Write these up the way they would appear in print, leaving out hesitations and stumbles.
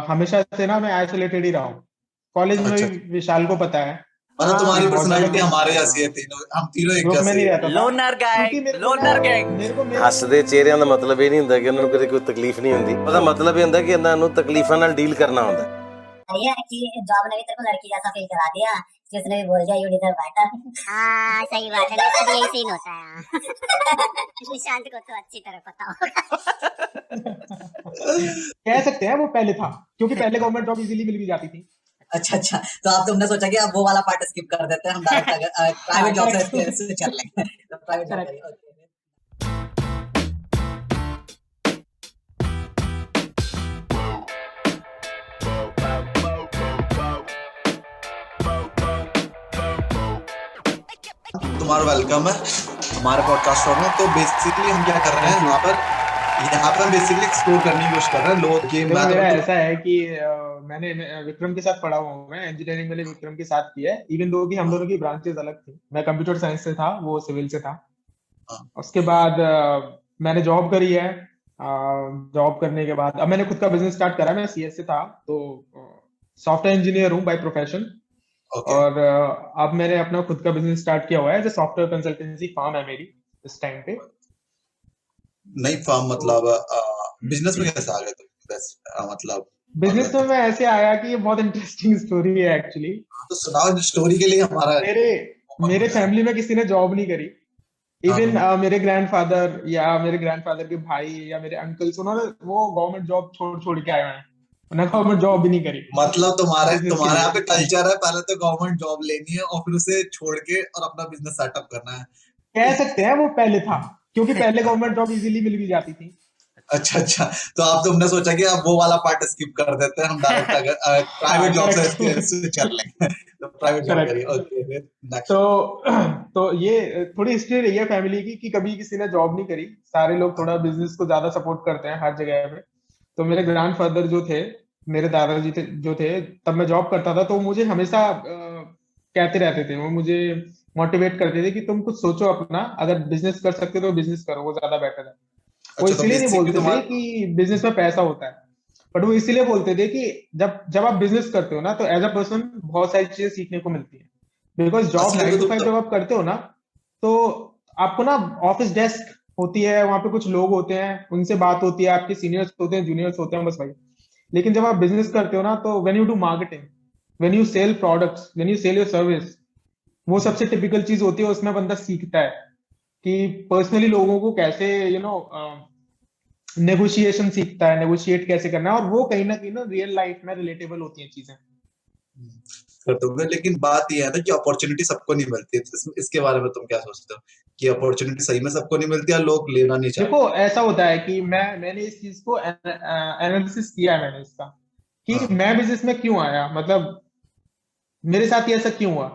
हमेशा से ना मैं आइसोलेटेड ही रहा हूँ। कॉलेज में अच्छा भी अच्छा। विशाल को पता है मतलब कि तुम्हारी बहुत ज्यादा पर्सनालिटी हमारे जैसी है, हाँ, तीनों हम तीनों एक ग्रुप में जैसे नहीं ही रहता है। था ਲੋਨਰ क्योंकि ਗੈਂਗ मेरे को ना ਲੋਨਰ ਗੈਂਗ मेरे को मेरे ਹੱਸਦੇ ਚਿਹਰਿਆਂ ਦਾ ਮਤਲਬ ਇਹ ਨਹੀਂ ਹੁੰਦਾ ਕਿ ਉਹਨਾਂ ਨੂੰ ਕਦੇ ਕੋਈ ਤਕਲੀਫ ਨਹੀਂ ਹੁੰਦੀ। ਉਹਦਾ ਮਤਲਬ ਇਹ ਹੁੰਦਾ ਕਿ ਇਹਨਾਂ ਨੂੰ ਤਕਲੀਫਾਂ ਨਾਲ ਡੀਲ करना ਹੁੰਦਾ। भैया कि जॉब ने भी तेरे को लड़की जैसा फील करा दिया कि उसने भी बोल दिया यू डिजर्व बेटर। हाँ सही बात है, मेरे साथ यही सीन होता है। निशांत को तो अच्छी तरह पता होगा। कह सकते हैं वो पहले था, क्योंकि पहले गवर्नमेंट जॉब इजीली मिल भी जाती थी। अच्छा अच्छा, तो आप तुमने सोचा कि अब वो वाला पार्ट स्किप कर देते हैं, हम डायरेक्ट अगर हाँ प्राइवेट जॉब करेक्ट से स्विच कर लेंगे। तो प्राइवेट जॉब करेक्ट। करिए, ओके। तुम्हारा वेलकम है हमारे पॉडकास्ट शो में। तो बेसिकली हम क्या कर रहे हैं थैंक यू। यहाँ पर हम बेसिकली एक्सप्लोर करने की कोशिश कर रहे हैं लोग के देखो मेरा मैथमेटिक्स। ऐसा है कि मैंने विक्रम के साथ पढ़ा हुआ हूँ, मैं इंजीनियरिंग मैंने विक्रम के साथ की है, इवन दो कि हम दोनों की ब्रांचेस अलग थी। मैं कंप्यूटर साइंस से था, वो सिविल से था। उसके बाद मैंने जॉब करी है। जॉब करने के बाद अब मैंने खुद का बिजनेस स्टार्ट करा। मैं सीएस से था, तो सॉफ्टवेयर इंजीनियर हूँ बाय प्रोफेशन। ओके। और अब मैंने अपना खुद का बिजनेस स्टार्ट किया हुआ है, जो सॉफ्टवेयर कंसल्टेंसी फर्म है मेरी इस टाइम पे। नहीं फॉर्म तो मतलब बिजनेस में कैसे आ गए तुम? मतलब बिजनेस अगर में तुम मैं ऐसे आया कि ये बहुत इंटरेस्टिंग स्टोरी है एक्चुअली। तो सुनाओ स्टोरी के लिए हमारा मेरे ओपन हो मेरे जाए। फैमिली में किसी ने जॉब नहीं करी। हाँ इवन हाँ। मेरे ग्रैंडफादर या मेरे ग्रैंडफादर के भाई या मेरे अंकल्स, उन्होंने वो गवर्नमेंट जॉब छोड़ छोड़ के आए हुए हैं। उन्होंने गवर्नमेंट जॉब भी नहीं करी मतलब तुम्हारे बिजनेस के तुम्हारे लिए। यहाँ पे कल्चर है, पहले तो गवर्नमेंट जॉब लेनी है और फिर उसे छोड़ के और अपना बिजनेस सेटअप करना है। कह सकते हैं वो पहले था, क्योंकि पहले गवर्नमेंट जॉब इजीली मिल भी जाती थी। अच्छा अच्छा। तो आप तुमने सोचा कि अब वो वाला पार्ट स्किप कर देते हैं, हम डायरेक्ट अगर हाँ प्राइवेट जॉब से करेक्ट। स्विच कर लेंगे। तो प्राइवेट जॉब करिए, करेक्ट। ओके फिर तो नेक्स्ट। तो ये थोड़ी हिस्ट्री रही है फैमिली की कि कभी किसी ने जॉब नहीं करी। सारे लोग थोड़ा बिजनेस को ज्यादा सपोर्ट करते हैं हर जगह पे। तो मेरे ग्रैंडफादर जो थे, मेरे दादाजी थे जो थे, तब मैं जॉब करता था, तो मुझे हमेशा कहते रहते थे, वो मुझे मोटिवेट करते थे कि तुम कुछ सोचो अपना, अगर बिजनेस कर सकते हो तो बिजनेस करो, वो ज्यादा बेटर है। वो अच्छा तो इसलिए नहीं बेसिकली बोलते थे तुम्हारा कि बिजनेस में पैसा होता है, बट वो इसलिए बोलते थे कि जब जब आप बिजनेस करते हो ना, तो एज अ पर्सन बहुत सारी चीजें सीखने को मिलती है। बिकॉज जॉब असली में 9 to 5 जब आप करते हो ना, तो आपको ना ऑफिस डेस्क होती है, वहां पे कुछ लोग होते हैं, उनसे बात होती है, आपके सीनियर्स होते हैं, जूनियर्स होते हैं, बस भाई। लेकिन जब आप बिजनेस करते हो ना, तो when you do marketing, when you cell products, when you sell your service, वो सबसे टिपिकल चीज होती है। उसमें बंदा सीखता है कि पर्सनली लोगों को कैसे नेगोशिएशन सीखता है, नेगोशिएट कैसे करना है, और वो कहीं ना रियल लाइफ में रिलेटेबल होती हैं चीजें। कर दोगे, लेकिन बात यह है ना कि अपॉर्चुनिटी सबको नहीं मिलती है। इसके बारे में तुम क्या सोचते हो कि अपॉर्चुनिटी सही में सबको नहीं मिलती है, लोग लेना नहीं देखो चाहते? ऐसा होता है कि मैंने इस चीज को एनालिसिस किया है मैंने इसका, कि हाँ। मैं बिजनेस में क्यों आया, मतलब मेरे साथ ये ऐसा क्यों हुआ।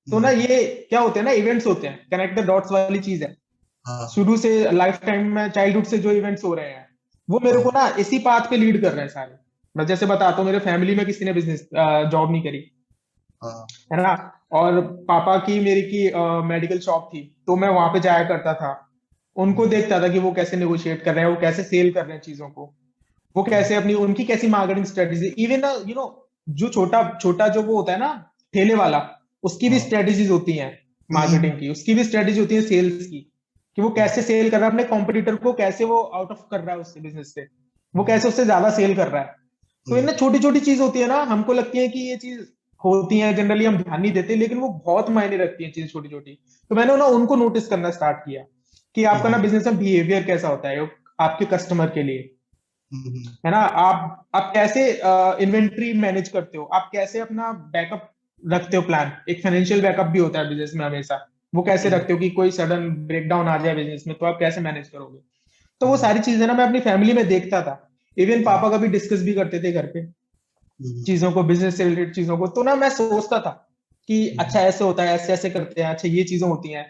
तो ना हम्म, ये क्या होते हैं ना, इवेंट्स होते हैं, कनेक्ट द डॉट्स वाली चीज है। हाँ शुरू से लाइफ टाइम में, चाइल्डहुड से जो इवेंट्स हो रहे हैं, वो मेरे को हाँ ना इसी पाथ पे लीड कर रहे हैं सारे। मैं जैसे बताता हूँ, मेरे फैमिली में किसी ने बिजनेस जॉब नहीं करी, हाँ। है ना। और पापा की, मेरी की मेडिकल शॉप थी, तो मैं वहां पे जाया करता था। उनको हम्म, देखता था कि वो कैसे नेगोशिएट कर रहे हैं, वो कैसे सेल कर रहे हैं चीजों को, वो हम्म, कैसे अपनी, उनकी कैसी मार्केटिंग स्ट्रेटेजी, इवन जो छोटा छोटा जो वो होता है ना, ठेले वाला, उसकी भी हाँ, स्ट्रेटेजीज होती हैं। हम्म, मार्केटिंग की उसकी भी स्ट्रेटेजी होती है, सेल्स की, कि वो हम्म, कैसे सेल कर रहा है अपने कॉम्पिटिटर को, कैसे वो आउट ऑफ कर रहा है उससे, बिजनेस से वो हम्म, कैसे उससे ज्यादा सेल कर रहा है। तो हम्म, इनमें छोटी छोटी चीज होती है ना, हमको लगती है कि ये चीज होती है, जनरली हम ध्यान नहीं देते, लेकिन वो बहुत मायने रखती है चीज छोटी छोटी। तो मैंने ना उनको नोटिस करना स्टार्ट किया कि आपका ना हम्म, बिजनेस में बिहेवियर कैसा होता है आपके कस्टमर के लिए, हम्म, है ना। आप कैसे इन्वेंट्री मैनेज करते हो, आप कैसे अपना बैकअप रखते हो, प्लान, एक फाइनेंशियल बैकअप भी होता है बिजनेस में हमेशा, वो कैसे हम्म, रखते हो कि कोई सडन ब्रेकडाउन आ जाए बिजनेस में, तो आप कैसे मैनेज करोगे। तो वो हम्म, सारी चीजें ना मैं अपनी फैमिली में देखता था। इवन हम्म, पापा कभी डिस्कस भी करते थे घर पे हम्म, चीजों को, बिजनेस से रिलेटेड चीजों को, तो ना मैं सोचता था कि हम्म, अच्छा ऐसे होता है, ऐसे ऐसे करते हैं, अच्छा ये चीजें होती हैं।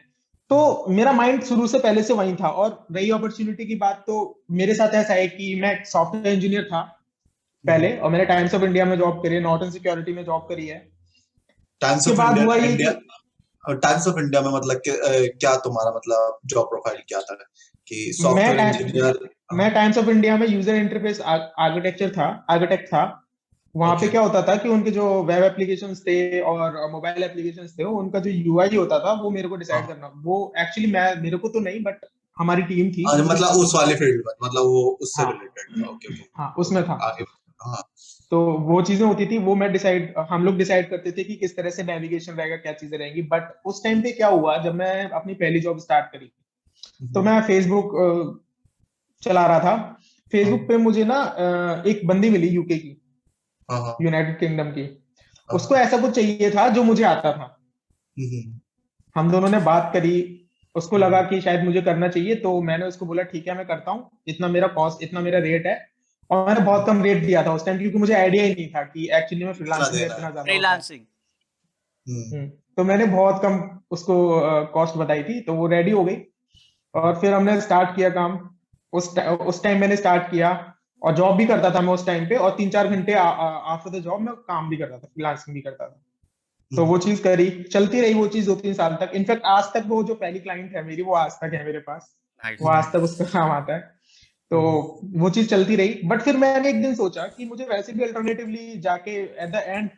तो हम्म, मेरा माइंड शुरू से पहले से वही था। और रही अपॉर्चुनिटी की बात, तो मेरे साथ ऐसा है कि मैं सॉफ्टवेयर इंजीनियर था हम्म। पहले, और मैंने टाइम्स ऑफ इंडिया में जॉब करी है, नॉर्टन सिक्योरिटी में जॉब करी है। टाइम्स उसके ऑफ बाद इंडिया हुआ ये इंडिया कि टाइम्स ऑफ इंडिया में मतलब कि क्या तुम्हारा मतलब जॉब प्रोफाइल क्या था? कि मैं सॉफ्टवेयर टाइम इंजीनियर? मैं टाइम्स ऑफ इंडिया में यूजर इंटरफेस आर्किटेक्ट था। वहां पे ओके। क्या होता था कि उनके जो वेब एप्लीकेशंस थे और मोबाइल एप्लीकेशंस थे, उनका जो यूआई होता था वो मेरे को डिसाइड हाँ करना, वो एक्चुअली मैं मेरे को तो नहीं, बट हमारी टीम थी हाँ, जो मतलब काम उस वाले फील्ड में, मतलब वो उससे हाँ रिलेटेड था। Okay okay. हाँ उसमें था। आगे। हाँ। तो वो चीजें होती थी, वो हम लोग डिसाइड करते थे कि किस तरह से नेविगेशन रहेगा, क्या चीजें रहेंगी। बट उस टाइम पे क्या हुआ, जब मैं अपनी पहली जॉब स्टार्ट करी तो हम्म, मैं फेसबुक चला रहा था। हाँ फेसबुक पे मुझे ना एक बंदी मिली यूके की, हाँ हाँ यूनाइटेड किंगडम की। उसको हाँ, ऐसा कुछ चाहिए था जो मुझे आता था। हम्म, हम दोनों ने बात करी, उसको लगा हम्म, कि शायद मुझे करना चाहिए, तो मैंने उसको बोला ठीक है मैं करता हूँ, इतना मेरा कॉस्ट, इतना मेरा रेट है। और मैंने बहुत कम रेट दिया था उस टाइम, क्योंकि मुझे आइडिया ही नहीं था कि एक्चुअली में कितना फ्रीलांसिंग का देना है? इतना ज्यादा होता है। फ्रीलांसिंग। हम्म, तो मैंने बहुत कम उसको कॉस्ट बताई थी, तो वो रेडी हो गई। और फिर हमने स्टार्ट किया काम। उस टाइम मैंने स्टार्ट किया, और जॉब भी करता था मैं उस टाइम पे, और 3-4 घंटे आफ्टर द जॉब मैं काम भी करता था, फ्रीलांसिंग भी करता था। तो हम्म, वो चीज करी, चलती रही वो चीज 2-3 साल तक। इनफैक्ट आज तक वो जो पहली क्लाइंट है मेरी, वो आज तक है मेरे पास, नाइस। वो आज तक उसका काम आता है। तो हम्म, वो चीज चलती रही। बट फिर मैंने एक दिन सोचा कि मुझे वैसे भी अल्टरनेटिवली जाके एट द एंड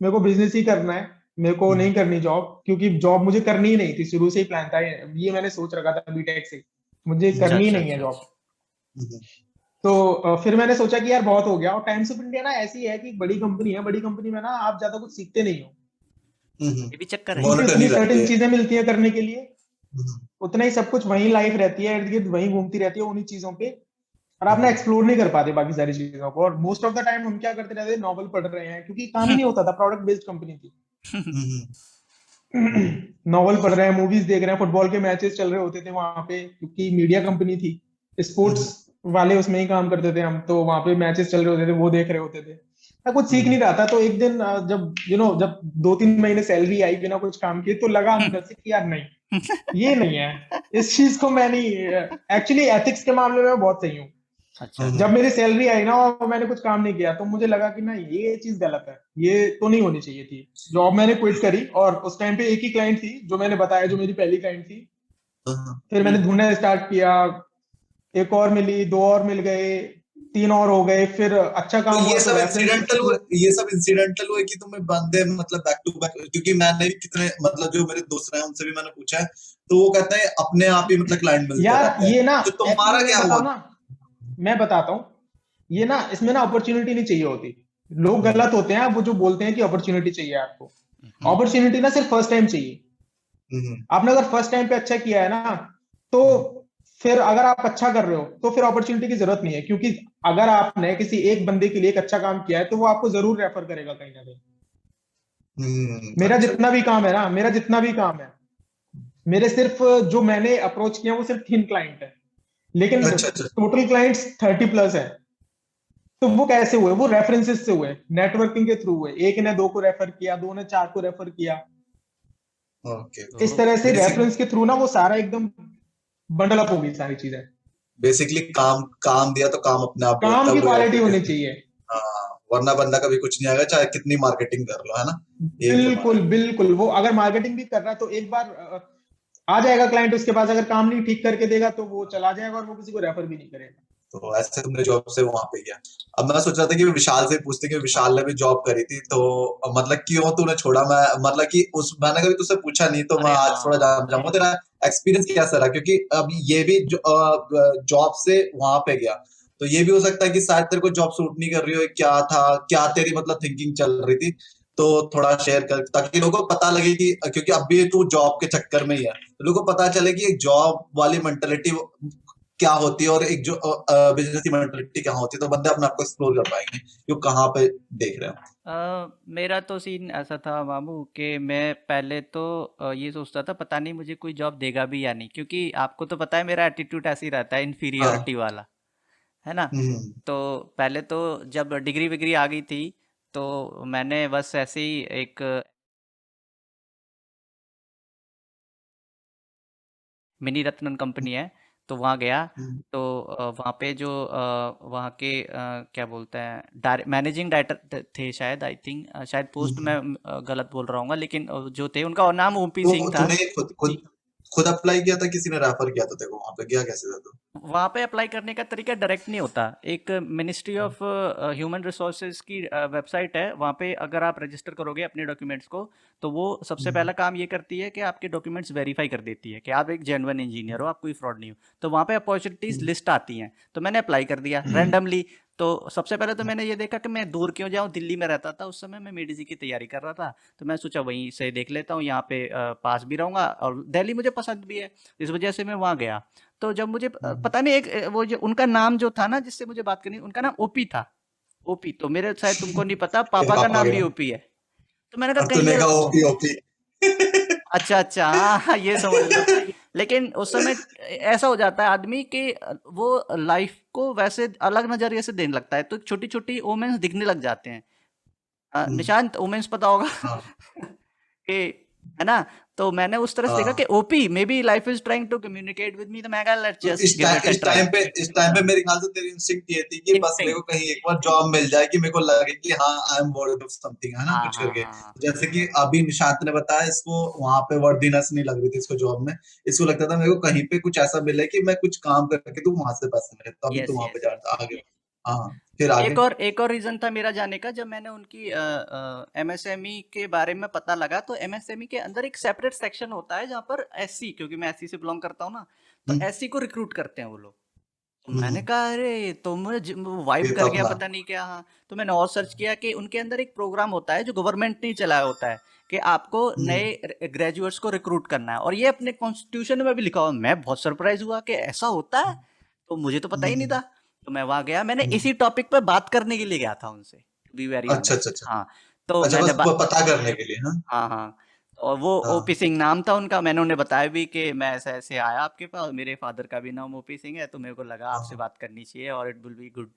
मेरे को बिजनेस ही करना है, मेरे को हम्म, नहीं करनी जॉब, क्योंकि जॉब मुझे करनी ही नहीं थी, शुरू से ही प्लान था ये मैंने सोच रखा था बीटेक से, मुझे अच्छा करनी ही अच्छा नहीं है अच्छा जॉब। अच्छा। हम्म, तो फिर मैंने सोचा कि यार बहुत हो गया। और टाइम्स ऑफ इंडिया ना ऐसी है कि बड़ी कंपनी है, बड़ी कंपनी में ना आप ज्यादा कुछ सीखते नहीं हो, ये भी चक्कर है। क्योंकि मोनोटनी उतनी रहती सर्टेन है। चीजें मिलती हैं करने के लिए, हम्म, उतना ही सब कुछ वही लाइफ रहती है, इर्द गिर्द वही घूमती रहती है उन्हीं चीजों पे। और आप ना हम्म, एक्सप्लोर नहीं कर पाते बाकी सारी चीजों को। और मोस्ट ऑफ द टाइम हम क्या करते रहते हैं, नॉवल पढ़ रहे हैं, क्योंकि काम ही नहीं होता था, प्रोडक्ट बेस्ड कंपनी थी। हम्म, नॉवल पढ़ रहे हैं, मूवीज देख रहे हैं, फुटबॉल के मैचेस चल रहे होते थे वहां पे, क्योंकि मीडिया कंपनी थी, हम्म, स्पोर्ट्स वाले उसमें ही काम करते थे हम, तो वहां पे मैचेस चल रहे होते थे, वो देख रहे होते थे। मैं कुछ सीख हम्म, नहीं रहा था। तो एक दिन जब जब 2-3 महीने सैलरी आई बिना कुछ काम किए, तो लगा अंदर से कि यार नहीं, ये नहीं है, इस चीज को मैं नहीं। एक्चुअली एथिक्स के मामले में मैं बहुत सही हूँ। अच्छा जब अच्छा। मेरी सैलरी आई ना और मैंने कुछ काम नहीं किया, तो मुझे लगा कि नहीं, ये चीज गलत है, ये तो नहीं होनी चाहिए थी। जॉब मैंने क्विट करी, और उस टाइम पे एक ही क्लाइंट थी जो मैंने बताया, जो मेरी पहली क्लाइंट थी। हाँ। फिर मैंने ढूंढना स्टार्ट किया, एक और मिली, दो और मिल गए, तीन और हो गए। फिर अच्छा तो काम हुआ तो रेफरेंसेस के थ्रू। ये सब इंसिडेंटल हुए कि तुम्हें बंदे मतलब बैक टू बैक? क्योंकि मैंने भी कितने मतलब जो मेरे दोस्त रहे हैं उनसे भी मैंने पूछा है, तो वो कहते हैं अपने आप ही मतलब क्लाइंट मिलते यार रहते हैं। ये ना, तो एक्चुअली तुम्हारा मैं क्या हुआ? बताऊं ना, मैं बताता हूँ, ये ना, इसमें ना अपॉर्चुनिटी नहीं चाहिए होती। लोग हम्म, गलत होते हैं वो जो बोलते हैं कि अपॉर्चुनिटी चाहिए आपको। हम्म, अपॉर्चुनिटी ना सिर्फ फर्स्ट टाइम चाहिए। हम्म, आपने अगर फर्स्ट टाइम पे अच्छा किया है ना, तो हम्म, फिर अगर आप अच्छा कर रहे हो तो फिर अपॉर्चुनिटी की जरूरत नहीं है, क्योंकि अगर आपने किसी एक बंदे के लिए एक अच्छा काम किया है, तो वो आपको जरूर रेफर करेगा कहीं ना कहीं। मेरा अच्छा। जितना भी काम है ना, मेरा जितना भी काम है, मेरे सिर्फ जो मैंने अप्रोच किया वो सिर्फ 3 क्लाइंट है, लेकिन अच्छा अच्छा। टोटल क्लाइंट्स 30+ है। तो वो कैसे हुए? वो रेफरेंसेस से हुए, नेटवर्किंग के थ्रू हुए। एक ने दो को रेफर किया, दो ने चार को रेफर किया। ओके इस ओहो। तरह से बेसिक रेफरेंस के थ्रू ना वो सारा एकदम बंडल अप हो गई सारी चीजें। बेसिकली काम काम दिया तो काम अपने आप बोलता काम है, की वो क्वालिटी होनी एटीट्यूड। चाहिए। हाँ, वरना बंदा कभी कुछ नहीं आएगा चाहे कितनी मार्केटिंग कर लो, है ना? यही तो हमारा बिल्कुल है। बिल्कुल, वो अगर मार्केटिंग भी कर रहा है तो एक बार आ जाएगा क्लाइंट उसके पास, अगर काम नहीं ठीक करके देगा तो वो चला जाएगा, और वो किसी को रेफर भी नहीं करेगा। तो ऐसे तुमने जॉब से वहां पे गया। अब मैं सोच रहा था कि विशाल से पूछते कि विशाल ने भी जॉब करी थी, तो मतलब क्यों तूने छोड़ा? मैं मतलब कि उस मैंने कभी तुझसे पूछा नहीं, तो मैं अरे आज थोड़ा हाँ। जान जाऊंगा तेरा एक्सपीरियंस कैसा रहा, क्योंकि अब ये भी जॉब से वहां पे गया, तो ये भी हो सकता है कि शायद तेरे को जॉब सूट नहीं कर रही हो, क्या था, क्या तेरी मतलब थिंकिंग चल रही थी। तो थोड़ा शेयर कर ताकि लोगों को पता लगे कि, क्योंकि अब भी तू जॉब के चक्कर में ही है, तो लोगों को पता चले कि एक जॉब वाली मेंटेलिटी क्या होती है और एक जो बिजनेस की मेंटालिटी क्या होती है, तो बंदे अपने आप को एक्सप्लोर कर पाएंगे कि वो कहाँ पे देख रहे हो। मेरा तो सीन ऐसा था मामू कि मैं पहले तो ये सोचता था पता नहीं मुझे कोई जॉब देगा भी या नहीं, क्योंकि आपको तो पता है मेरा एटीट्यूड ऐसे ही रहता है, हाँ। इन्फीरियॉरिटी वाला, है ना। हम्म, तो पहले तो जब डिग्री विग्री आ गई थी, तो मैंने बस ऐसे ही एक मिनी रत्नन कंपनी है, तो वहाँ गया। हम्म, तो वहाँ पे जो वहाँ के क्या बोलते हैं, मैनेजिंग डायरेक्टर थे शायद, आई थिंक, शायद पोस्ट मैं हम्म। गलत बोल रहा हूँ, लेकिन जो थे उनका नाम ओपी तो सिंह था। तूने खुद खुद खुद अप्लाई किया था, किसी ने रेफर किया था देखो, वहां पे गया कैसे था तो? वहाँ पे अप्लाई करने का तरीका डायरेक्ट नहीं होता। एक मिनिस्ट्री ऑफ ह्यूमन रिसोर्सेज की वेबसाइट है, वहाँ पे अगर आप रजिस्टर करोगे अपने डॉक्यूमेंट्स को, तो वो सबसे पहला काम ये करती है कि आपके डॉक्यूमेंट्स वेरीफाई कर देती है कि आप एक जेन्युइन इंजीनियर हो, आप कोई फ्रॉड नहीं हो। तो वहाँ पे अपॉर्चुनिटीज लिस्ट आती हैं, तो मैंने अप्लाई कर दिया रैंडमली। तो सबसे पहले तो मैंने ये देखा कि मैं दूर क्यों जाऊँ, दिल्ली में रहता था उस समय, मैं मेडिसी की तैयारी कर रहा था, तो मैं सोचा वहीं से देख लेता हूँ, यहाँ पे पास भी रहूँगा और दिल्ली मुझे पसंद भी है, इस वजह से मैं वहाँ गया। तो जब मुझे पता नहीं एक वो जो उनका नाम जो था ना जिससे मुझे बात करनी, उनका नाम ओपी था। ओपी तो मेरे शायद तुमको नहीं पता, तेरे पापा का पापा नाम के भी नाम। ओपी है। तो मैंने कहा और कहीं तूने ये कहा ओपी ओपी। अच्छा अच्छा, हाँ ये समझ लो। लेकिन उस समय ऐसा हो जाता है आदमी कि वो लाइफ को वैसे अलग नजरिए से देने लगता है, तो छोटी छोटी ओमेंस दिखने लग जाते हैं। निशांत ओमेंस पता होगा हाँ। कि, है ना? तो मैंने उस तरह से देखा कि हाँ। ओपी maybe life is trying to communicate with me, तो मैं कहा लेट्स तो जस्ट गिव इट अ इस ट्राई। इस टाइम पे मेरे ख्याल से तेरी इंस्टिंक्ट ये थी कि बस मेरे को कहीं एक बार जॉब मिल जाए, कि मेरे को लगे कि हाँ I am worth of something, है ना, हाँ कुछ हाँ करके। हाँ हाँ। जैसे कि अभी निशांत ने बताया, इसको वहां पे वर्दीनेस नहीं लग रही थी इसको जॉब में। इसको लगता था मेरे को कहीं पे कुछ ऐसा मिले कि मैं कुछ काम करके तो वहां से पैसे मिले, तभी तो यस वहां पे यस यस। जाता आगे। हाँ, फिर आगे। एक और रीजन था मेरा जाने का, जब मैंने उनकी एमएसएमई के बारे में पता लगा, तो एमएसएमई के अंदर एक सेपरेट सेक्शन होता है जहाँ पर एससी, क्योंकि मैं एससी से बिलोंग करता हूँ ना, तो हम्म। एससी को रिक्रूट करते हैं वो लोग। तो मैंने हम्म। कहा अरे, तो मुझे वाइब फिर तो कर गया अपना। पता नहीं क्या। हाँ, तो मैंने और सर्च किया कि उनके अंदर एक प्रोग्राम होता है जो गवर्नमेंट ने चलाया होता है, कि आपको हम्म। नए ग्रेजुएट्स को रिक्रूट करना है, और ये अपने कॉन्स्टिट्यूशन में भी लिखा हुआ है। मैं बहुत सरप्राइज हुआ कि ऐसा होता है, तो मुझे तो पता ही नहीं हम्म। था। तो मैं वहां गया, मैंने हम्म। इसी टॉपिक पे बात करने के लिए गया था उनसे, टू बी वेरी अच्छा ऑनेस्ट। अच्छा अच्छा। हाँ, तो अच्छा, मैंने बस पता करने के लिए, हाँ। हाँ हाँ, और वो ओपी हाँ। सिंह नाम था उनका। मैंने उन्हें बताया भी कि मैं ऐसे ऐसे आया आपके पास, मेरे फादर का भी नाम ओपी सिंह है, तो मेरे को लगा आपसे हाँ। बात करनी चाहिए और इट विल बी गुड।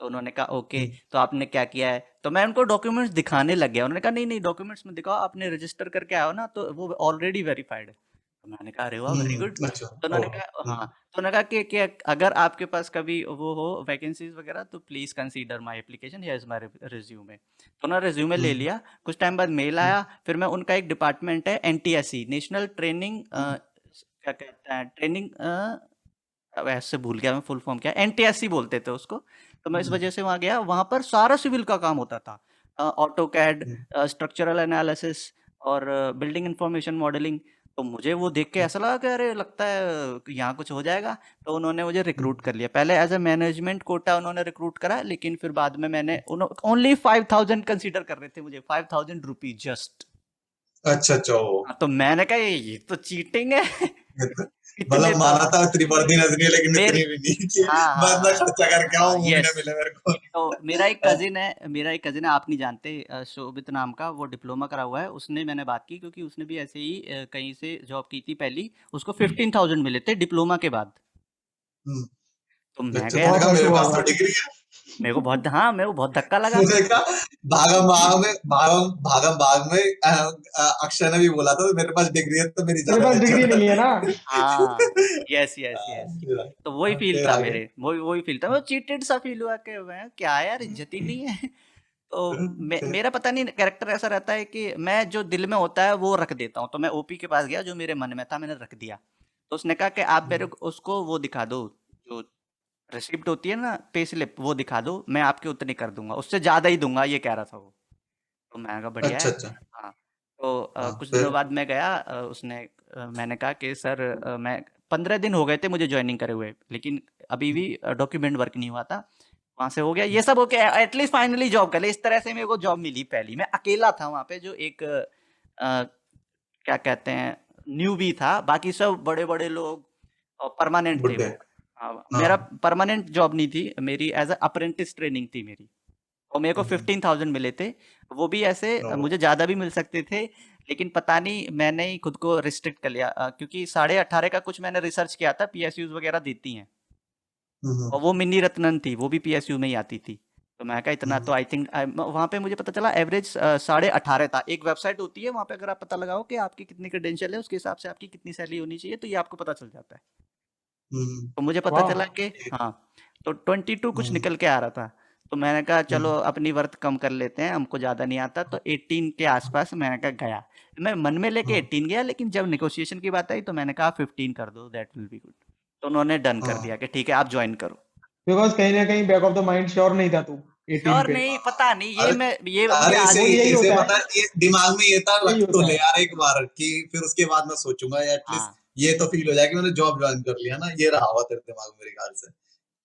तो उन्होंने कहा ओके, हम्म। तो आपने क्या किया है? तो मैं उनको डॉक्यूमेंट्स दिखाने लग गया। उन्होंने कहा नहीं नहीं, डॉक्यूमेंट्स में दिखाओ, आपने रजिस्टर करके आया हो ना, तो वो ऑलरेडी वेरीफाइड है। तो मैंने कहा अरे वाह, वेरी गुड। अच्छा। तो ओ। उन्होंने कहा हाँ, तो उन्होंने कहा कि अगर आपके पास कभी वो हो वैकेंसीज वगैरह, तो please consider my application, here is my resume. तो उन्होंने रिज्यूमे ले हम्म। लिया। कुछ टाइम बाद मेल आया, फिर मैं उनका एक डिपार्टमेंट है एनटीएससी, नेशनल ट्रेनिंग क्या कहते हैं, ट्रेनिंग अब ऐसे भूल गया मैं फुल फॉर्म क्या, एनटीएससी बोलते थे उसको। तो मैं इस वजह से वहाँ गया, वहाँ पर सारा सिविल का काम होता था, ऑटो कैड, स्ट्रक्चरल एनालिसिस और बिल्डिंग इंफॉर्मेशन मॉडलिंग। तो मुझे वो देख के ऐसा लगा कि अरे लगता है कि यहाँ कुछ हो जाएगा। तो उन्होंने मुझे रिक्रूट कर लिया, पहले एज ए मैनेजमेंट कोटा उन्होंने रिक्रूट करा, लेकिन फिर बाद में मैंने ओनली 5000 कंसीडर कर रहे थे मुझे, 5000 रुपीज जस्ट। अच्छा अच्छा। ओ। हाँ, तो मैंने कहा ये तो चीटिंग है। इतने मतलब तो माना था इतनी वर्दी नजरी, लेकिन मेरे इतनी भी नहीं कि हाँ मैं हाँ इतना हाँ खर्चा करके हाँ आऊं, वो भी ना यस। मिले मेरे को। तो मेरा एक कजिन है, आप नहीं जानते, शोभित नाम का, वो डिप्लोमा करा हुआ है। उसने मैंने बात की, क्योंकि उसने भी ऐसे ही कहीं से जॉब की थी पहली, उसको 15,000 मिले थे डिप्लोमा के बाद। तो मैं अच्छा, गया, तूने बहुत कहा ऐसे मेरे हुआ पास होगा। तो डिग्री है। मेरे को बहुत धक्का लगा। तूने कहा भागम भाग में अक्षय ने भी बोला था मेरे पास डिग्री है, तो मेरी तेरे ज्यादा पास डिग्री बेइज्जत नहीं है ना। हाँ, यस यस यस। है। तो वही फील फिर था आगे। मेरे, वही फील था, वो चीटेड सा फील हुआ कि मैं क्या यार, इज्जत ही नहीं है। तो फिर। मेरा पता नहीं कैरेक्टर ऐसा रहता है कि मैं जो दिल में होता है वो रख देता हूँ। तो मैं ओपी के पास गया, जो मेरे मन में था मैंने रख दिया। तो उसने कहा कि आप मेरे को उसको वो दिखा दो, जो रिसिप्ट होती है ना, पे स्लिप, वो दिखा दो, मैं आपके उतने कर दूंगा, उससे ज्यादा ही दूंगा, ये कह रहा था वो। तो मैंने कहा बढ़िया अच्छा है। अच्छा। हाँ, तो हाँ, कुछ दिनों फिर। बाद मैं गया, मैंने कहा कि सर मैं 15 दिन हो गए थे मुझे ज्वाइनिंग करे हुए, लेकिन अभी भी डॉक्यूमेंट वर्क नहीं हुआ था। वहां से हो गया, ये सब हो गया, एटलीस्ट फाइनली जॉब कर ली। इस तरह से मेरे को जॉब मिली पहली। मैं अकेला था वहां पे, जो एक क्या कहते हैं, न्यूबी था, बाकी सब बड़े बड़े लोग और परमानेंट थे बुड्ढे। वो। हाँ, हाँ। मेरा परमानेंट जॉब नहीं थी, मेरी एज अ अप्रेंटिस ट्रेनिंग थी मेरी, और मेरे को 15,000 मिले थे। वो भी ऐसे मुझे ज़्यादा भी मिल सकते थे, लेकिन पता नहीं मैंने ही खुद को रिस्ट्रिक्ट कर लिया, क्योंकि 18.5 का कुछ मैंने रिसर्च किया था, पीएसयूज वगैरह देती हैं, और वो मिनी रत्नन थी, वो भी पीएसयू में ही आती थी। तो मैं कहा इतना तो आई थिंक, वहाँ पे मुझे पता चला एवरेज 18.5 था। एक वेबसाइट होती है, वहाँ पे अगर आप पता लगाओ कि आपकी कितनी क्रेडेंशियल है, उसके हिसाब से आपकी कितनी सैलरी होनी चाहिए, तो ये आपको पता चल जाता है। तो मुझे पता वाह। चला कि हाँ, तो 22 कुछ निकल के आ रहा था। तो मैंने कहा चलो अपनी वर्थ कम कर लेते हैं, हमको ज़्यादा नहीं आता, तो 18 के आसपास मैंने कहा गया। मैं मन में लेके 18 गया, लेकिन जब नेगोशिएशन की बात आई तो मैंने कहा 15 कर दो, दैट विल बी गुड। तो उन्होंने डन कर दिया कि ठीक है आप ज्वाइन करो। बिकॉज कहीं ना कहीं back of the mind sure नहीं था तू 18 श्योर पे। नहीं, पता नहीं, ये अरे मैं ये मुझे अरे आज इसे वो यही इसे होता है, पता ये दिमाग में ये था, यही रख तो होता ले है। यार एक बार कि फिर उसके बाद मैं सोचूंगा, एटलीस्ट हाँ ये तो फील हो जाए कि मैंने जॉब ज्वाइन कर लिया ना, ये रहा हुआ तेरे दिमाग में मेरे ख्याल से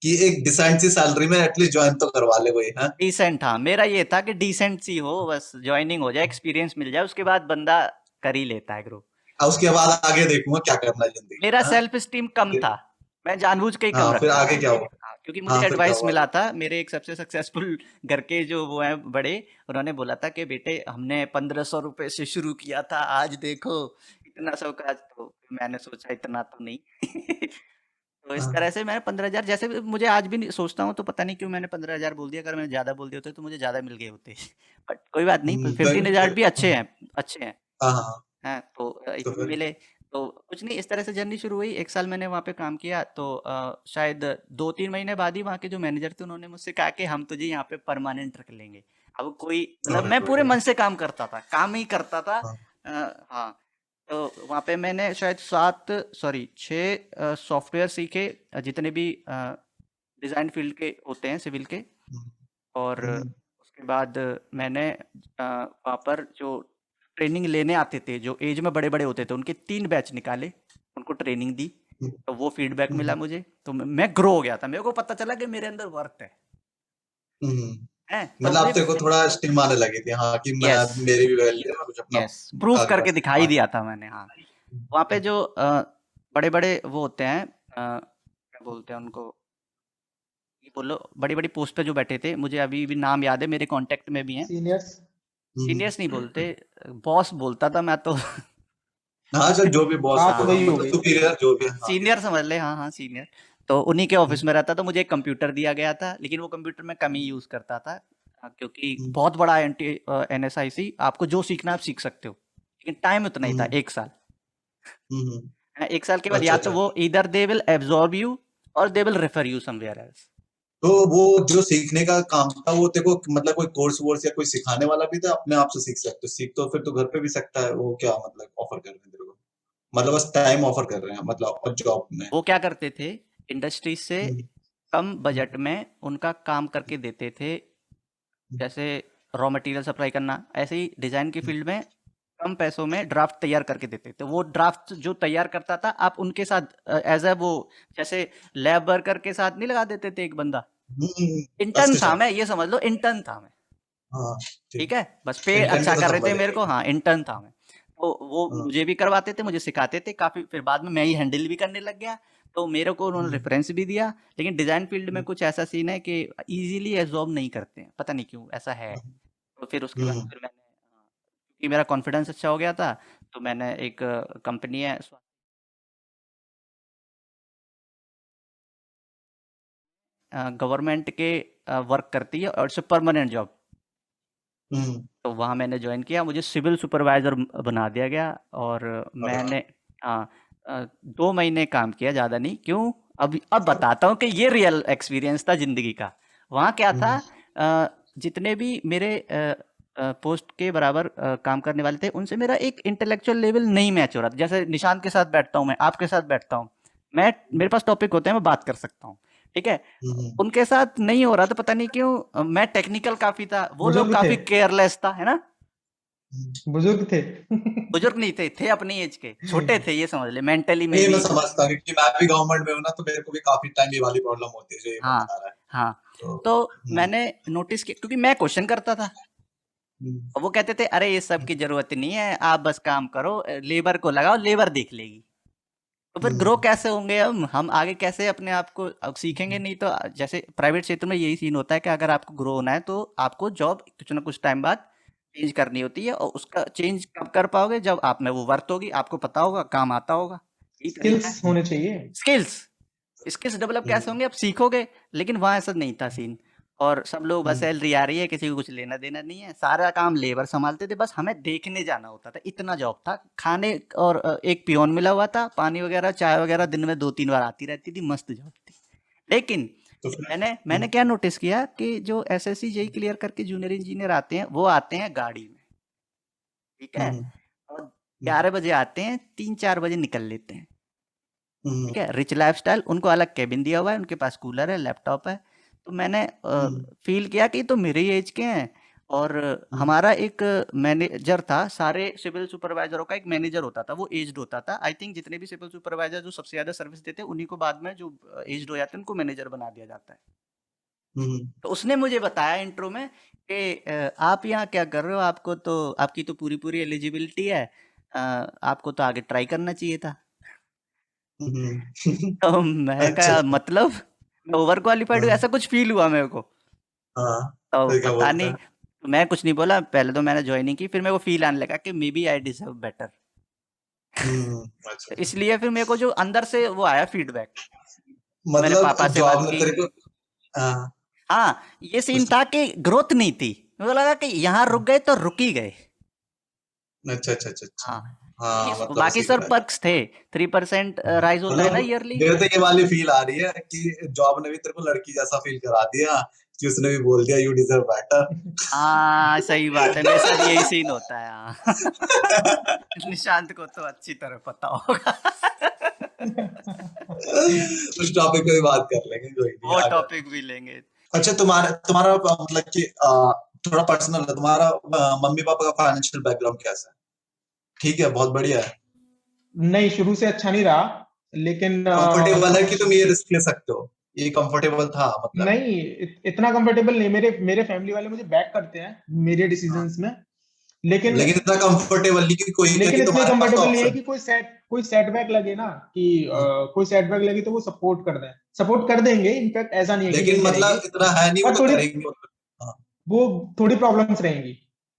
कि एक डिसेंट सी सैलरी में एटलीस्ट ज्वाइन तो करवा ले कोई है। डिसेंट, हाँ मेरा ये था कि डिसेंट सी हो, बस ज्वाइनिंग हो जाए, एक्सपीरियंस मिल जाए, उसके बाद बंदा कर ही लेता है ग्रो। उसके बाद आगे देखूंगा क्या करना है जिंदगी मेरा में, हाँ? सेल्फ स्टीम कम था, मैं जानबूझ के ही कम हाँ फिर रखता आगे था। क्या हुआ? हाँ, क्योंकि हाँ मुझे फिर क्या एडवाइस हुआ? मिला था, मेरे एक सबसे सक्सेसफुल घर के जो वो हैं बड़े, उन्होंने बोला था कि बेटे हमने 1500 रुपए से शुरू किया था, आज देखो इतना सब का। तो मैंने सोचा इतना तो नहीं तो इस तरह हाँ, से मैंने 15,000, जैसे भी मुझे आज भी सोचता हूँ तो पता नहीं क्यों मैंने 15,000 बोल दिया, अगर मैंने ज्यादा बोल दिया होते तो मुझे ज्यादा मिल गए होते बट कोई बात नहीं, 15,000 भी अच्छे हैं, अच्छे हैं। हाँ हाँ, हैं तो तो इतने फिर मिले। तो कुछ नहीं, इस तरह से जर्नी शुरू हुई। 1 साल मैंने वहाँ पे काम किया, तो शायद 2-3 महीने बाद ही वहाँ के जो मैनेजर थे उन्होंने मुझसे कहा कि हम तुझे यहाँ पे परमानेंट रख लेंगे। अब कोई मतलब हाँ मैं पूरे मन से काम करता था, काम ही करता था। हाँ हाँ, तो वहाँ पे मैंने शायद 6 सॉफ्टवेयर सीखे, जितने भी डिज़ाइन फील्ड के होते हैं सिविल के। और हम्म, उसके बाद मैंने वहाँ पर जो ट्रेनिंग लेने आते थे, जो एज में बड़े बड़े होते थे, उनके 3 बैच निकाले, उनको ट्रेनिंग दी। हम्म, तो वो फीडबैक मिला हम्म, मुझे, तो मैं ग्रो हो गया था, मेरे को पता चला कि मेरे अंदर वर्थ हम्म। है। तो मतलब मुझे आप तेरे को थोड़ा स्टिम आने लगी थी, हाँ कि मैं यस, मेरी भी वैल्यू है और कुछ अपना यस प्रूफ आगे बढ़ करके सकता दिखाई हूँ दिया था मैंने। हाँ, वहाँ पे जो बड़े बड़े वो होते हैं, क्या बोलते हैं उनको, ये बोलो, बड़ी बड़ी पोस्ट पे जो बैठे थे, मुझे अभी भी नाम याद है, मेरे कांटेक्ट में भी हैं। सीनियर्स। हम्म, सीनियर्स नहीं बोलते, बॉस बोलता था मैं तो हाँ चल जो भी बॉस बात बोलो वही हो मतलब गई। सुपीरियर जो भी है, हाँ सीनियर समझ ले, हाँ हाँ सीनियर। तो उन्हीं के ऑफिस में रहता था, मुझे एक कंप्यूटर दिया गया था, लेकिन वो कंप्यूटर मैं कम ही यूज करता था, क्योंकि हम्म, बहुत बड़ा NSIC, आपको जो सीखना है आप सीख सकते हो, लेकिन टाइम उतना ही था, हम्म, 1 साल। हम्म, 1 साल के बाद अच्छा या तो अच्छा। वो इधर दे विल एब्जॉर्ब यू और they will refer you somewhere else. तो वो जो सीखने का काम था वो तेरे को मतलब कोई कोर्स वोर्स या कोई सिखाने वाला भी था, अपने आप से सीख सकते हो, सीख तो फिर तो घर पे भी सकता है, वो क्या मतलब ऑफर कर रहे हैं तेरे को, मतलब बस टाइम ऑफर कर रहे हैं मतलब और जॉब में। वो क्या करते थे, इंडस्ट्री से हम्म, कम बजट में उनका काम करके देते थे, जैसे रॉ मटेरियल सप्लाई करना, ऐसे ही डिज़ाइन की फील्ड में कम पैसों में ड्राफ्ट तैयार करके देते थे। वो ड्राफ्ट जो तैयार करता था, आप उनके साथ एज ए वो, जैसे लैब वर्कर के साथ नहीं लगा देते थे एक बंदा, इंटर्न था असिस्टेंट, मैं, ये समझ लो इंटर्न था मैं। हाँ ठीक ठीक। है, बस पे इंटर्न अच्छा का तो कर रहे थे समझ मेरे गया। को, हाँ इंटर्न था मैं। तो वो हाँ, मुझे भी करवाते थे, मुझे सिखाते थे काफ़ी, फिर बाद में मैं ही हैंडल भी करने लग गया। तो मेरे को उन्होंने हम्म, रेफरेंस भी दिया, लेकिन डिज़ाइन फील्ड में कुछ ऐसा सीन है कि इजीली एब्जॉर्ब नहीं करते हैं, पता नहीं क्यों ऐसा है। तो फिर उसके बाद हम्म, फिर मैंने, क्योंकि मेरा कॉन्फिडेंस अच्छा हो गया था, तो मैंने एक कंपनी है गवर्नमेंट के, वर्क करती है और इट्स परमानेंट जॉब। हम्म, तो वहाँ मैंने ज्वाइन किया, मुझे सिविल सुपरवाइज़र बना दिया गया, और अरे वाह। मैंने 2 महीने काम किया, ज़्यादा नहीं। क्यों, अब बताता हूँ कि ये रियल एक्सपीरियंस था ज़िंदगी का। वहाँ क्या था, हम्म, जितने भी मेरे पोस्ट के बराबर काम करने वाले थे, उनसे मेरा एक इंटेलेक्चुअल लेवल नहीं मैच हो रहा था। जैसे निशांत के साथ बैठता हूँ मैं, आपके साथ बैठता हूँ मैं, मेरे पास टॉपिक होते हैं, मैं बात कर सकता हूँ, ठीक है। हम्म, उनके साथ नहीं हो रहा था, पता नहीं क्यों। मैं टेक्निकल काफ़ी था, वो लोग बुजुर्ग थे, काफ़ी केयरलेस था, है ना। बुजुर्ग थे। बुजुर्ग नहीं थे, थे अपनी एज के, छोटे थे, ये समझ ले, मेंटली में ये मैं भी। समझता हूँ क्योंकि मैं भी गवर्नमेंट में हूँ ना, तो मेरे को भी काफी टाइम ये वाली प्रॉब्लम होती है जो ये हाँ बता रहा है। हाँ। तो तो मैंने नोटिस किया, क्योंकि मैं क्वेश्चन करता था, हम्म, और वो कहते थे अरे ये सब की जरूरत नहीं है, आप बस काम करो, लेबर को लगाओ, लेबर देख लेगी। तो फिर ग्रो हम्म, कैसे होंगे हम आगे कैसे अपने आप को अब सीखेंगे नहीं। तो जैसे प्राइवेट क्षेत्र में यही सीन होता है कि अगर आपको ग्रो होना है तो आपको जॉब कुछ ना कुछ टाइम बाद चेंज करनी होती है, और उसका चेंज कब कर पाओगे, जब आप में वो वर्थ होगी, आपको पता होगा, काम आता होगा, यही तरीका है। स्किल्स होने चाहिए। स्किल्स, स्किल्स डेवलप कैसे हम्म, होंगे, आप सीखोगे। लेकिन वहाँ ऐसा नहीं था सीन, और सब लोग बस हम्म, सैलरी आ रही है, किसी को कुछ लेना देना नहीं है, सारा काम लेबर संभालते थे, बस हमें देखने जाना होता था, इतना जॉब था। खाने और एक पियोन मिला हुआ था, पानी वगैरह चाय वगैरह दिन में 2-3 बार आती रहती थी, मस्त जॉब थी। लेकिन तो फिर मैंने क्या नोटिस किया कि जो एसएससी जेई क्लियर करके जूनियर इंजीनियर आते हैं वो आते हैं गाड़ी में, ठीक है, हम्म, और हम्म, 11 बजे आते हैं, 3-4 बजे निकल लेते हैं, हम्म, ठीक है, रिच लाइफस्टाइल, उनको अलग केबिन दिया हुआ है, उनके पास कूलर है, लैपटॉप है। तो मैंने हम्म, फील किया कि ये तो मेरे ही एज के हैं। और हम्म, हमारा एक मैनेजर था, सारे सिविल सुपरवाइजरों का एक मैनेजर होता था, वो एज्ड होता था। आई थिंक जितने भी सिविल सुपरवाइजर जो सबसे ज्यादा सर्विस देते हैं उन्हीं को बाद में जो एज्ड हो जाते हैं उनको मैनेजर बना दिया जाता है। हम्म, तो उसने मुझे बताया इंट्रो में कि आप यहाँ क्या कर रहे हो, आपको तो आपकी तो पूरी पूरी एलिजिबिलिटी है, आपको तो आगे ट्राई करना चाहिए था। हम्म। तो मैं अच्छा कहा अच्छा, मतलब मैं ओवर क्वालिफाइड हूँ, हाँ ऐसा कुछ फील हुआ मेरे को। हाँ, तो फिर क्या पता बोलता नहीं, है? मैं कुछ नहीं बोला, पहले तो मैंने ज्वाइनिंग की, फिर मेरे को फील आने लगा कि maybe I deserve better. अच्छा तो अच्छा। इसलिए फिर मेरे को जो अंदर से वो आया फीडबैक, मैंने मतलब पापा से जॉब बात ने की। तेरे को, हाँ, हाँ, ये सीन कुछ, था कि ग्रोथ नहीं थी, मुझे लगा कि यहाँ रुक गए तो रुक ही गए। अच्छा अच्छा अच्छा अच्छा, हाँ, हाँ मतलब बाकी उसी सर तरह का। पर्क्स थे, 3% राइज होता है ना मतलब ईयरली। मेरे तो ये वाली फील आ रही है कि जॉब ने भी तेरे को लड़की जैसा फील करा दिया कि उसने भी बोल दिया यू डिजर्व बेटर। हाँ सही बात है, मेरे साथ यही सीन होता है। हाँ निशांत को तो अच्छी तरह पता होगा। उस टॉपिक पे भी बात कर लेंगे, कोई नहीं वो आगे। टॉपिक भी लेंगे। अच्छा, तुम्हारा तुम्हारा मतलब कि थोड़ा पर्सनल है, तुम्हारा मम्मी पापा का फाइनेंशियल बैकग्राउंड कैसा है? ठीक है, बहुत बढ़िया है, नहीं, शुरू से अच्छा नहीं रहा, लेकिन कंफर्टेबल है कि कुछ तुम ये रिस्क ले सकते हो, ये कंफर्टेबल था मतलब? नहीं, इतना कंफर्टेबल नहीं। मेरे मेरे फैमिली वाले मुझे बैक करते हैं मेरे हाँ, डिसीजंस में, लेकिन लेकिन इतना कंफर्टेबल नहीं कि कोई, लेकिन क्योंकि इतने तुम्हारे पास तो कंफर्टेबल नहीं है ऑप्शन। कि कोई सेटबैक लगे ना, कि कोई सेटबैक लगे तो वो सपोर्ट कर दें। सपोर्ट कर देंगे, इनफैक्ट ऐसा नहीं है कि लेकिन नहीं करेंगे, मतलब इतना है नहीं, वो पर तो थोड़ी करेंगे मतलब। हाँ, वो थोड़ी प्रॉब्लम्स रहेंगी।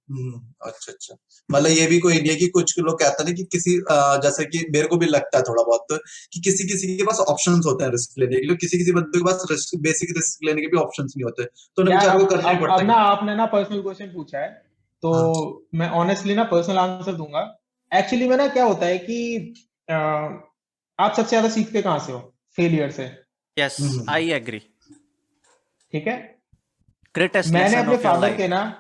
अच्छा अच्छा, मतलब ये भी कोई नहीं है कि कुछ लोग कहते हैं ना कि किसी जैसे कि मेरे को भी लगता है थोड़ा बहुत कि किसी किसी के पास ऑप्शंस होते हैं रिस्क लेने के लिए, किसी किसी बंदे के पास रिस्क, बेसिक रिस्क लेने के भी ऑप्शंस नहीं होते, तो उन्हें यार बेचारे को करना ही अब पड़ता ना है। आपने ना पर्सनल क्वेश्चन पूछा है, तो हाँ, मैं ऑनेस्टली ना पर्सनल आंसर दूंगा। एक्चुअली में ना क्या होता है कि अ, आप सबसे ज्यादा सीखते कहाँ से हो? फेलियर से। Yes, hmm, I agree. ठीक है। ग्रेटेस्ट मैंने लेसन अपने ऑफ योर फादर के लाइफ। ना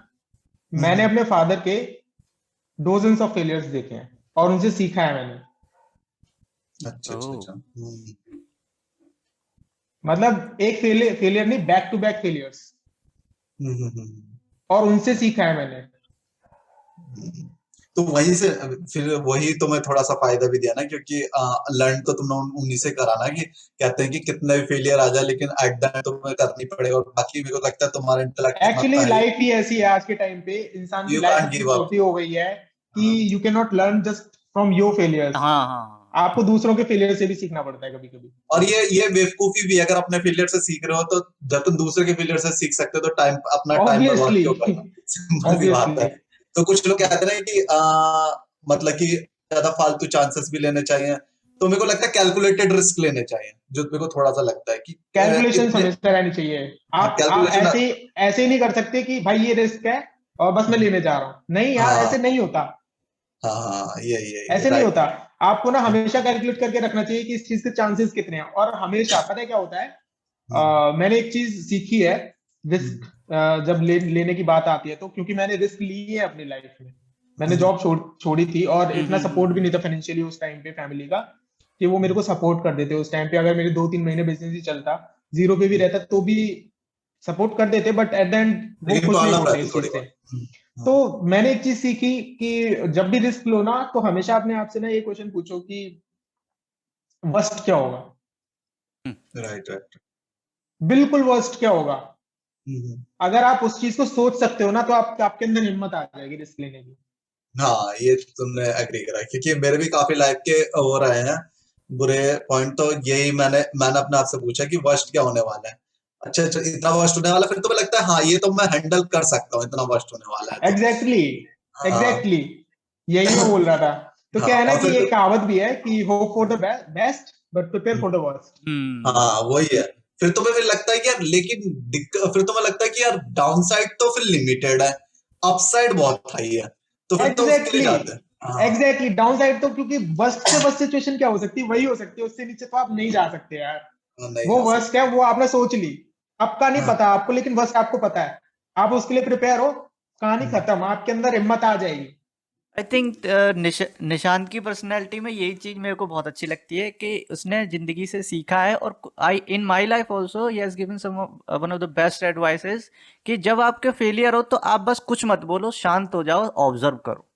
मैंने हम्म, अपने फादर के डोजन्स ऑफ फेलियर्स देखे हैं और उनसे सीखा है मैंने। अच्छा अच्छा ओह, अच्छा, मतलब एक फेलियर नहीं, बैक टू बैक फेलियर्स, हम्म, हम्म, हम्म, और उनसे सीखा है मैंने। हम्म। तो वहीं से फिर वही तो मैं थोड़ा सा फायदा भी दिया ना, क्योंकि लर्न तो तुमने उन्हीं से करा ना, कि कहते हैं कि कितना भी फेलियर आ जाए लेकिन एट द एंड तुम्हें करनी पड़ेगा, और बाकी मेरे को लगता है तुम्हारा इंटेलेक्ट इतना एक्चुअली अच्छा है, लाइफ ही ऐसी है आज के टाइम पे, इंसान की यू लाइफ कांट इतनी गिव अप। छोटी हो गई है कि हाँ you can not learn just from your failures. हाँ हाँ हाँ। आपको दूसरों के फेलियर से भी सीखना पड़ता है कभी कभी। और ये बेवकूफी भी है, अगर अपने फेलियर से सीख रहे हो तो जब तुम दूसरे के फेलियर से सीख सकते हो तो अपना टाइम बर्बाद ऑब्वियसली। क्यों करना, सिंपल सी बात है। ऑब्वियसली। तो कुछ लोग कहते हैं ना कि मतलब कि ज्यादा फालतू चांसेस भी लेने चाहिए, तो मेरे को लगता है कैलकुलेटेड रिस्क लेने चाहिए, जो मेरे को थोड़ा सा लगता है कि कैलकुलेशन इतने, हमेशा रहनी चाहिए। हाँ आप कैलकुलेशन, ऐसे ही नहीं कर सकते कि भाई ये रिस्क है और बस मैं लेने जा रहा हूँ। नहीं यार, हाँ ऐसे नहीं होता। हाँ हाँ, ये ऐसे नहीं राइट होता। राइट। आपको ना हमेशा कैलकुलेट करके रखना चाहिए कि इस चीज के चांसेस कितने हैं। और हमेशा पता है क्या होता है, मैंने एक चीज सीखी है, रिस्क जब लेने की बात आती है तो, क्योंकि मैंने रिस्क ली है अपनी लाइफ में। मैंने जॉब छोड़ी थी और इतना सपोर्ट भी नहीं था फाइनेंशियली उस टाइम पे फैमिली का, कि वो मेरे को सपोर्ट कर देते उस टाइम पे। अगर मेरे 2-3 महीने बिजनेस ही चलता, जीरो पे भी रहता, तो भी सपोर्ट कर देते, बट एट द एंड वो लेकिन खुश नहीं प्रॉब्लम होते रहती इस थोड़ी चीज से। बहुत। तो मैंने एक चीज सीखी कि जब भी रिस्क लो ना, तो हमेशा अपने आप से ना ये क्वेश्चन पूछो कि वर्स्ट क्या होगा। Right right. बिल्कुल वर्स्ट क्या होगा। अगर आप उस चीज को सोच सकते हो ना, तो आपके अंदर हिम्मत आ जाएगी रिस्क लेने की। हाँ, ये तुमने एग्री करा, क्योंकि मेरे भी काफी लाइफ के हो रहे हैं बुरे पॉइंट, तो यही मैंने अपने आप से पूछा कि वर्स्ट क्या होने वाला है। अच्छा अच्छा, इतना वर्स्ट होने वाला है, फिर तुम्हें लगता है हाँ ये तो मैं हैंडल कर सकता हूँ, इतना वर्स्ट होने वाला है तो। एग्जैक्टली। हाँ एग्जैक्टली। यही मैं बोल रहा था। तो हाँ, क्या है ना और कि फिर एक कहावत भी है कि hope for the best but prepare for the worst. हाँ वही है। फिर तुम्हें फिर लगता है कि यार, लेकिन फिर तुम्हें लगता है कि यार डाउन साइड तो फिर लिमिटेड है, अपसाइड बहुत हाई है, तो फिर तो उसके लिए एग्जैक्टली। जाते हैं। हाँ एग्जैक्टली, डाउन साइड तो क्योंकि वर्स्ट से वर्स्ट सिचुएशन क्या हो सकती है, वही हो सकती है, उससे नीचे तो आप नहीं जा सकते यार। नहीं वो जा वर्स्ट सकते। है, वो आपने सोच ली। आपका नहीं हाँ पता आपको, लेकिन बस आपको पता है, आप उसके लिए प्रिपेयर हो, कहानी खत्म, आपके अंदर हिम्मत आ जाएगी। आई थिंक निशांत की पर्सनैलिटी में यही चीज मेरे को बहुत अच्छी लगती है कि उसने जिंदगी से सीखा है, और I in my life also he has given some one of the best advices कि जब आपके फेलियर हो तो आप बस कुछ मत बोलो, शांत हो जाओ, ऑब्जर्व करो,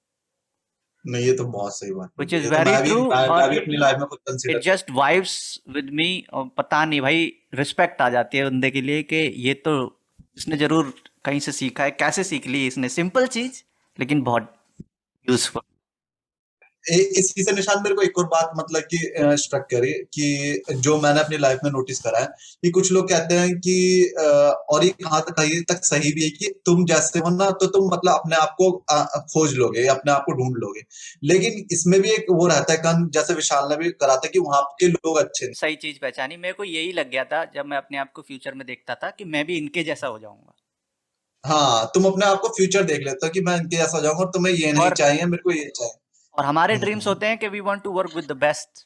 नहीं, ये तो बहुत सही बात विच है, इज ये तो वेरी ट्रू। मैं और भी अपनी लाइफ में खुद it consider just vibes with me, और पता नहीं भाई, रिस्पेक्ट आ जाती है बंदे के लिए कि ये तो इसने जरूर कहीं से सीखा है। कैसे सीख ली इसने? सिंपल चीज लेकिन बहुत यूजफुल। इसी से निशान मेरे को एक और बात मतलब कि स्ट्रक करी कि जो मैंने अपनी लाइफ में नोटिस करा है कि कुछ लोग कहते हैं कि और ये कहीं तक सही भी है कि तुम जैसे हो ना तो तुम मतलब अपने आप को खोज लोगे या अपने आप को ढूंढ लोगे, लेकिन इसमें भी एक वो रहता है कन, जैसे विशाल ने भी करा था कि वहां के लोग अच्छे नहीं। सही चीज पहचानी। मेरे को यही लग गया था जब मैं अपने आप को फ्यूचर में देखता था कि मैं भी इनके जैसा हो जाऊंगा। हाँ, तुम अपने आप को फ्यूचर देख लेते हो कि मैं इनके जैसा हो जाऊंगा और तुम्हें ये नहीं और चाहिए, मेरे को ये चाहिए। और हमारे ड्रीम्स हम्म, होते हैं कि we want to work with the best.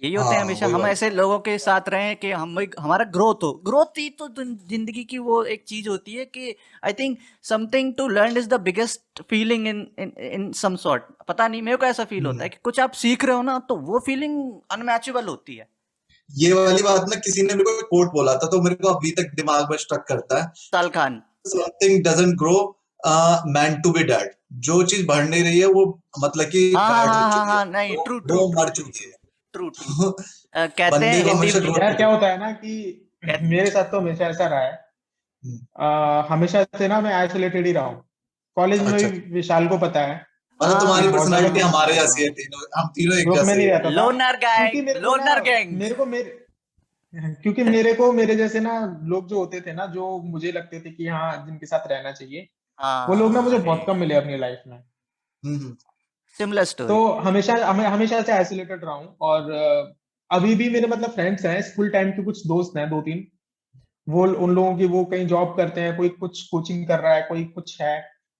यही होते हैं हाँ हमेशा, वही हम बात। ऐसे लोगों के साथ रहें कि हमारा ग्रोथ हो। ग्रोथ ही तो जिंदगी की वो एक चीज होती है कि I think something to learn is the biggest feeling in in in some sort. पता नहीं, मेरे को ऐसा फील होता है कि कुछ आप सीख रहे हो ना, तो वो फीलिंग अनमैचेबल होती है। ये वाली बात ना किसी ने मेरे को कोट बोला था तो मेरे को अभी तक दिमाग में स्ट्रक करता है। Sal Khan. Something doesn't grow meant to be dead. जो चीज बढ़ नहीं रही है वो मतलब कि हाँ हाँ बैठ हाँ हाँ चुकी है, हाँ, नहीं, ट्रू ट्रू वो ट्रू मर ट्रू चुकी है। True true. कहते बंदे हैं को हिंदी हमेशा में, ग्रोथ यार क्या करनी होता है ना कि मेरे साथ तो हमेशा ऐसा रहा है, है। हमेशा से ना मैं आइसोलेटेड ही रहा हूँ। कॉलेज में अच्छा, भी विशाल को पता है मतलब कि तुम्हारी बहुत ज्यादा पर्सनालिटी हमारे जैसी है, तीनों हम तीनों एक ग्रुप में जैसे ही नहीं है। रहता था, लोनर क्योंकि गैंग, मेरे को ना लोनर गैंग। मेरे को मेरे क्योंकि मेरे को मेरे जैसे ना लोग जो होते थे ना, जो मुझे लगते थे कि हाँ जिनके साथ रहना चाहिए, वो लोग ना हाँ, मुझे बहुत कम मिले अपनी लाइफ में। हम्म। सिमिलर तो स्टोरी। हमेशा से आइसोलेटेड रहा हूँ। और अभी भी मेरे मतलब फ्रेंड्स हैं, स्कूल टाइम के कुछ दोस्त हैं, दो तीन, वो उन लोगों की वो कहीं जॉब करते हैं, कोई कुछ कोचिंग कर रहा है, कोई कुछ है,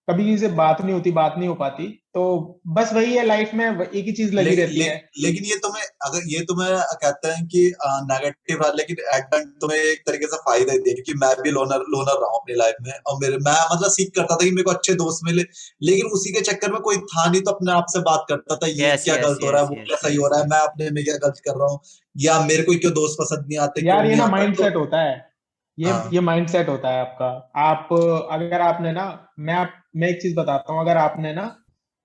कभी किसी से बात नहीं होती, बात नहीं हो पाती। तो बस वही है, लाइफ में एक ही चीज ले, लगी रहती ले, है। लेकिन ये तुम्हें अगर ये तुम्हें कहते हैं कि नेगेटिव है, लेकिन एट द तुम्हें एक तरीके से फायदा ही दिया, क्योंकि मैं भी लोनर लोनर रहा हूँ अपनी लाइफ में, और मैं मतलब सीख करता था कि मेरे को अच्छे दोस्त मिले, लेकिन उसी के चक्कर में कोई था नहीं तो अपने आप से बात करता था, ये यस क्या यस गलत हो रहा है, यस वो यस क्या सही हो यस रहा है, यस। मैं अपने में क्या गलत कर रहा हूँ, या मेरे को क्यों दोस्त पसंद नहीं आते, क्यों यार ये नहीं ना आता माइंड तो। सेट होता है, ये हाँ ये माइंड सेट होता है आपका। आप अगर आपने ना, मैं एक चीज बताता हूँ, अगर आपने ना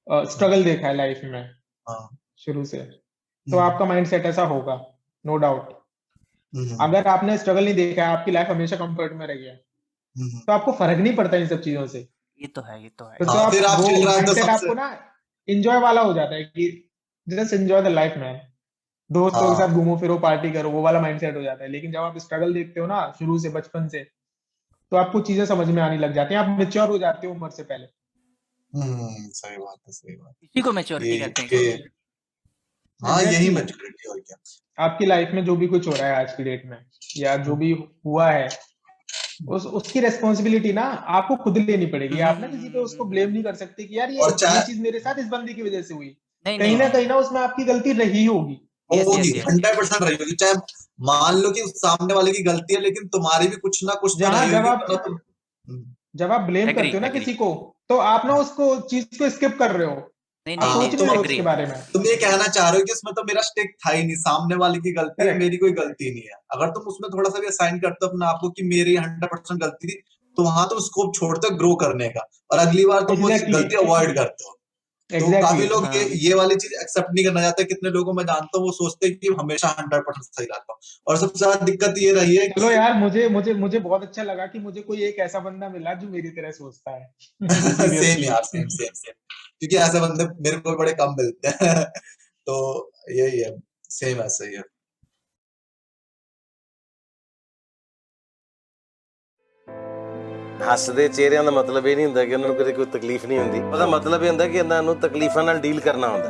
स्ट्रगल देखा है लाइफ में हाँ। शुरू से, तो हम्म, आपका माइंड सेट ऐसा होगा, नो डाउट। हम्म, अगर आपने स्ट्रगल नहीं देखा है, आपकी लाइफ हमेशा कंफर्ट में रही है, हम्म। तो आपको फर्क नहीं पड़ता इन सब चीजों से। ये तो है, ये तो है, फिर ये तो हाँ, तो आप फिर आप वो चल रहा है तो माइंडसेट सबसे। आपको ना इंजॉय वाला हो जाता है कि just enjoy the life man, दोस्तों के हाँ। साथ घूमो फिरो पार्टी करो, वो वाला माइंडसेट हो जाता है। लेकिन जब आप स्ट्रगल देखते हो ना शुरू से, बचपन से, तो आपको चीजें समझ में आने लग जाती हैं, आप मेच्योर हो जाते हो उम्र से पहले। सही बात है, सही बात। इसी को मैच्योरिटी कहते हैं क्या? ये हाँ, यही एग्जैक्टली मैच्योरिटी और क्या। आपकी लाइफ में जो भी कुछ हो रहा है आज की डेट में, या जो भी हुआ है, उसकी रेस्पॉन्सिबिलिटी ना आपको खुद लेनी पड़ेगी। आप ना किसी पे उसको ब्लेम नहीं कर सकते कि यार और ये चाहे चीज मेरे साथ इस बंदे की वजह से हुई। नहीं नहीं नहीं। कहीं ना उसमें आपकी गलती रही होगी। यस होगी, यस यस यस। 100% रही होगी, चाहे मान लो कि उस सामने वाले की गलती है, लेकिन तुम्हारी भी कुछ ना कुछ तो जहां रही होगी, वरना तुम। जब आप ब्लेम एग्री करते हो ना एग्री। किसी को, तो आप ना उसको चीज को स्किप कर रहे हो, नहीं आप नहीं हाँ, नहीं, सोच नहीं तुम रहे हो एग्री। उसके बारे में। तुम ये कहना चाह रहे हो कि उसमें तो मेरा स्टेक था ही नहीं, सामने वाले की गलती है, करेक्ट, मेरी कोई गलती नहीं है। अगर तुम उसमें थोड़ा सा भी असाइन करते हो अपने आप को कि मेरी 100% गलती थी, तो वहां तुम स्कोप छोड़ते हो ग्रो करने का, और अगली बार तुम वो एग्जैक्टली गलती अवॉइड करते हो। तो काफी एग्जैक्टली। लोग हाँ, ये वाली चीज एक्सेप्ट नहीं करना चाहते। कितने लोगों को मैं जानता हूँ वो सोचते हैं कि हमेशा 100% सही रहता हूँ, और सबसे ज्यादा दिक्कत ये रही है चलो कि यार, मुझे मुझे मुझे बहुत अच्छा लगा कि मुझे कोई एक ऐसा बंदा मिला जो मेरी तरह सोचता है। Same seriously. यार, सेम सेम सेम, क्योंकि ऐसे बंदे मेरे को बड़े कम मिलते हैं। तो यही है, सेम ऐसा ही है। ਹੱਸਦੇ ਚਿਹਰਿਆਂ ਦਾ ਮਤਲਬ ਇਹ ਨਹੀਂ ਹੁੰਦਾ ਕਿ ਉਹਨਾਂ ਨੂੰ ਕਦੇ ਕੋਈ ਤਕਲੀਫ ਨਹੀਂ ਹੁੰਦੀ। ਉਹਦਾ ਮਤਲਬ ਇਹ ਹੁੰਦਾ ਕਿ ਇਹਨਾਂ ਨੂੰ ਤਕਲੀਫਾਂ ਨਾਲ ਡੀਲ ਕਰਨਾ ਹੁੰਦਾ।